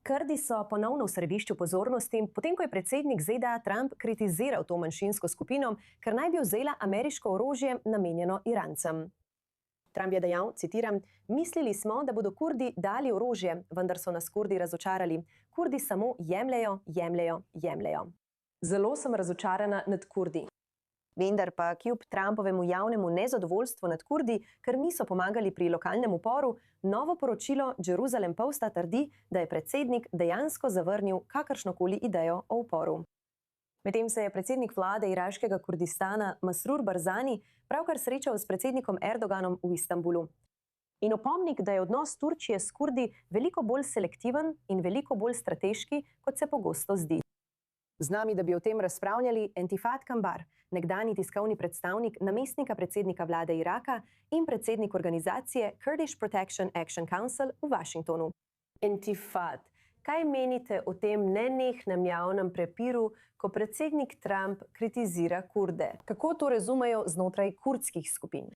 Kurdi so ponovno v središču pozornosti, potem ko je predsednik ZDA Trump kritiziral to manjšinsko skupino, ker naj bi vzela ameriško orožje namenjeno Irancem. Trump je dejal, citiram, mislili smo, da bodo Kurdi dali orožje, vendar so nas Kurdi razočarali. Kurdi samo jemljejo, jemljejo, jemljejo. Zelo sem razočarana nad Kurdi. Vendar pa kljub Trumpovemu javnemu nezadovoljstvu nad Kurdi, ker niso pomagali pri lokalnem uporu, novo poročilo Jerusalem Posta trdi, da je predsednik dejansko zavrnil kakršnokoli idejo o uporu. Medtem se je predsednik vlade iraškega Kurdistana Masroor Barzani pravkar srečal s predsednikom Erdoganom v Istanbulu. In opomnik, da je odnos Turčije s Kurdi veliko bolj selektiven in veliko bolj strateški, kot se pogosto zdi. Z nami, da bi o tem razpravljali, Entifat Kambar, nekdanji tiskovni predstavnik namestnika predsednika vlade Iraka in predsednik organizacije Kurdish Protection Action Council v Washingtonu. Entifat, kaj menite o tem nenehnem javnem prepiru, ko predsednik Trump kritizira Kurde? Kako to razumejo znotraj kurdskih skupin?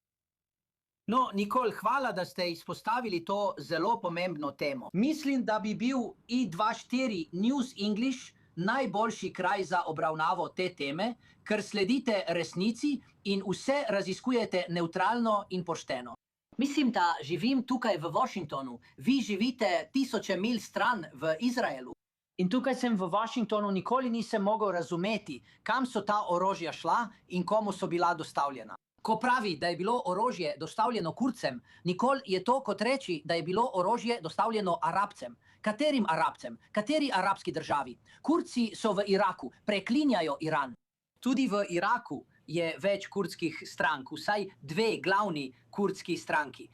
No, Nikol, hvala, da ste izpostavili to zelo pomembno temo. Mislim, da bi bil I24 News English najboljši kraj za obravnavo te teme, ker sledite resnici in vse raziskujete neutralno in pošteno. Mislim, da živim tukaj v Washingtonu, vi živite tisoče mil stran v Izraelu. In tukaj sem v Washingtonu, nikoli nisem mogel razumeti, kam so ta orožja šla in komu so bila dostavljena. Ko pravi, da je bilo orožje dostavljeno Kurdcem, nikoli je to kot reči, da je bilo orožje dostavljeno Arabcem. Katerim Arabcem? Kateri arabski državi? Kurdci so v Iraku, preklinjajo Iran. Tudi v Iraku je več kurdskih strank, vsaj dve glavni kurdski stranki.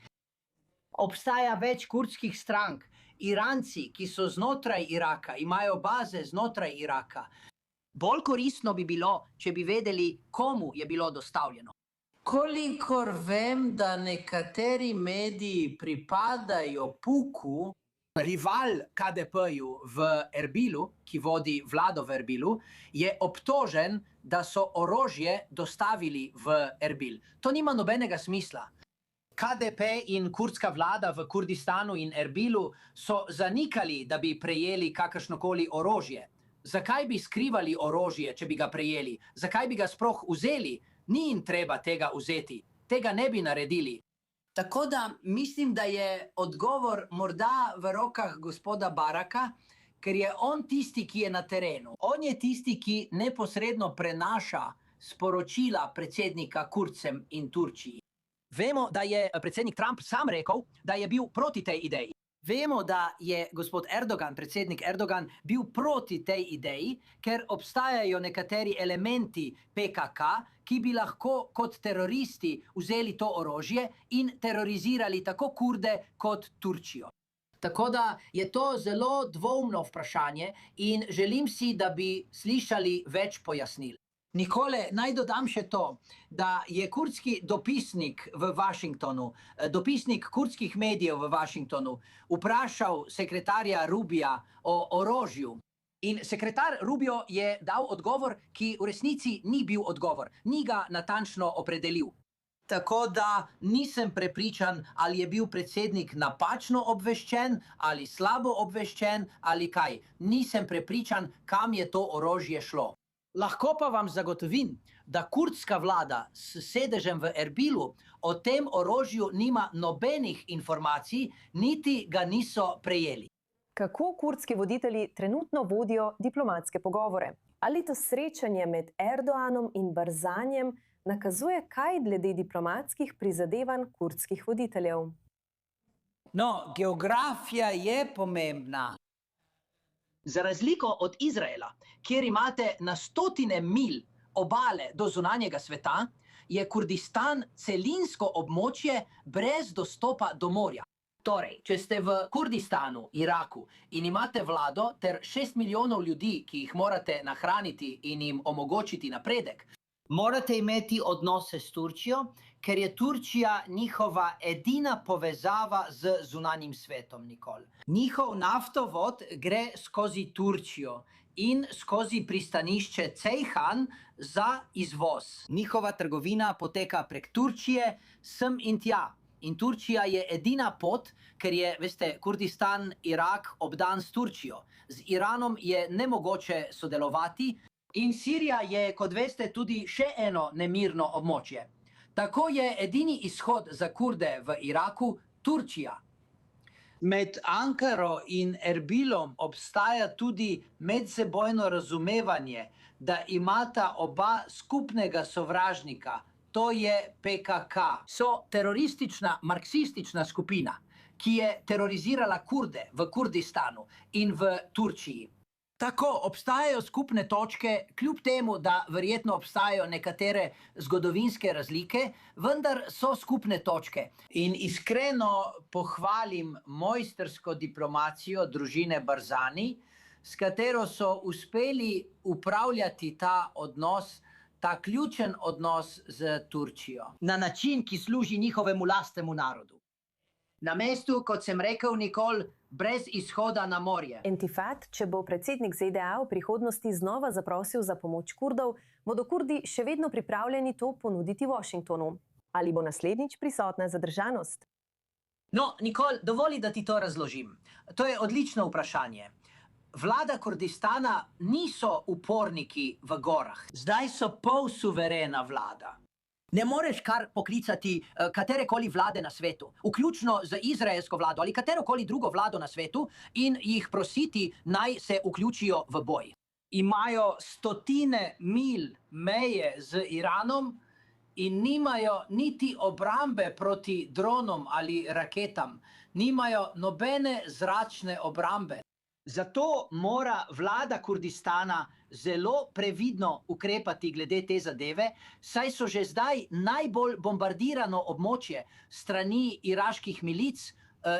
Obstaja več kurdskih strank. Iranci, ki so znotraj Iraka, imajo baze znotraj Iraka. Bolj koristno bi bilo, če bi vedeli, komu je bilo dostavljeno. Kolikor vem, da nekateri mediji pripadajo Puku, rival KDP-ju v Erbilu, ki vodi vlado v Erbilu, je obtožen, da so orožje dostavili v Erbil. To nima nobenega smisla. KDP in kurdska vlada v Kurdistanu in Erbilu so zanikali, da bi prejeli kakršnokoli orožje. Zakaj bi skrivali orožje, če bi ga prejeli? Zakaj bi ga sploh vzeli? Ni jim treba tega vzeti. Tega ne bi naredili. Tako da mislim, da je odgovor morda v rokah gospoda Baraka, ker je on tisti, ki je na terenu. On je tisti, ki neposredno prenaša sporočila predsednika Kurdcem in Turčiji. Vemo, da je predsednik Trump sam rekel, da je bil proti tej ideji. Vemo, da je gospod Erdogan, predsednik Erdogan, bil proti tej ideji, ker obstajajo nekateri elementi PKK, ki bi lahko kot teroristi vzeli to orožje in terorizirali tako Kurde kot Turčijo. Tako da je to zelo dvoumno vprašanje in želim si, da bi slišali več pojasnil. Nikole, naj dodam še to, da je kurdski dopisnik v Washingtonu, dopisnik kurdskih medijev v Washingtonu, vprašal sekretarja Rubija o orožju. In sekretar Rubio je dal odgovor, ki v resnici ni bil odgovor, ni ga natančno opredelil. Tako da nisem prepričan, ali je bil predsednik napačno obveščen, ali slabo obveščen, ali kaj. Nisem prepričan, kam je to orožje šlo. Lahko pa vam zagotovim, da kurdska vlada s sedežem v Erbilu o tem orožju nima nobenih informacij, niti ga niso prejeli. Kako kurdski voditelji trenutno vodijo diplomatske pogovore? Ali to srečanje med Erdoganom in Barzanjem nakazuje kaj glede diplomatskih prizadevanj kurdskih voditeljev? No, geografija je pomembna. Za razliko od Izraela, kjer imate na stotine mil obale do zunanjega sveta, je Kurdistan celinsko območje brez dostopa do morja. Torej, če ste v Kurdistanu, Iraku in imate vlado ter 6 milijonov ljudi, ki jih morate nahraniti in jim omogočiti napredek, morate imeti odnose s Turčijo, ker je Turčija njihova edina povezava z zunanjim svetom, Nikol. Njihov naftovod gre skozi Turčijo in skozi pristanišče Ceyhan za izvoz. Njihova trgovina poteka prek Turčije sem in tja. In Turčija je edina pot, ker je, veste, Kurdistan, Irak obdan s Turčijo. Z Iranom je nemogoče sodelovati in Sirija je, kot veste, tudi še eno nemirno območje. Tako je edini izhod za Kurde v Iraku Turčija. Med Ankaro in Erbilom obstaja tudi medsebojno razumevanje, da imata oba skupnega sovražnika, to je PKK. So teroristična, marksistična skupina, ki je terorizirala Kurde v Kurdistanu in v Turčiji. Tako obstajajo skupne točke, kljub temu, da verjetno obstajajo nekatere zgodovinske razlike, vendar so skupne točke. In iskreno pohvalim mojstrsko diplomacijo družine Barzani, s katero so uspeli upravljati ta odnos, ta ključen odnos z Turčijo, na način, ki služi njihovemu lastnemu narodu. Na mestu, kot sem rekel, Nicole, brez izhoda na morje. Intifad, če bo predsednik ZDA v prihodnosti znova zaprosil za pomoč Kurdov, bodo Kurdi še vedno pripravljeni to ponuditi Washingtonu. Ali bo naslednjič prisotna zadržanost? No, Nicole, dovoli, da ti to razložim. To je odlično vprašanje. Vlada Kurdistana niso uporniki v gorah. Zdaj so polsuverena vlada. Ne moreš kar poklicati katerekoli vlade na svetu, vključno z izraelsko vlado ali katerokoli drugo vlado na svetu in jih prositi, naj se vključijo v boj. Imajo stotine mil meje z Iranom in nimajo niti obrambe proti dronom ali raketam. Nimajo nobene zračne obrambe. Zato mora vlada Kurdistana zelo previdno ukrepati glede te zadeve, saj so že zdaj najbolj bombardirano območje strani iraških milic,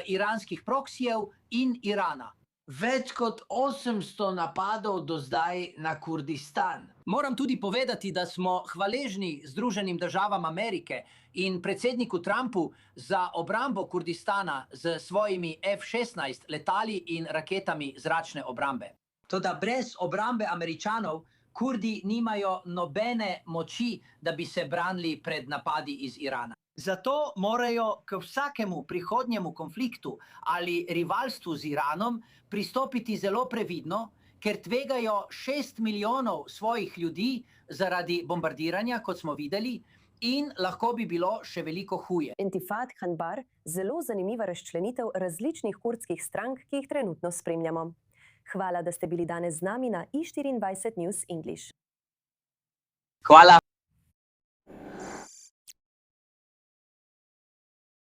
iranskih proksijev in Irana. Več kot 800 napadov do zdaj na Kurdistan. Moram tudi povedati, da smo hvaležni Združenim državam Amerike in predsedniku Trumpu za obrambo Kurdistana z svojimi F-16 letali in raketami zračne obrambe. Toda brez obrambe Američanov Kurdi nimajo nobene moči, da bi se branili pred napadi iz Irana. Zato morajo k vsakemu prihodnjemu konfliktu ali rivalstvu z Iranom pristopiti zelo previdno, ker tvegajo 6 milijonov svojih ljudi zaradi bombardiranja, kot smo videli, in lahko bi bilo še veliko huje. Intifad Khanbar, zelo zanimiva razčlenitev različnih kurdskih strank, ki jih trenutno spremljamo. Hvala, da ste bili danes z nami na i24 News English. Hvala.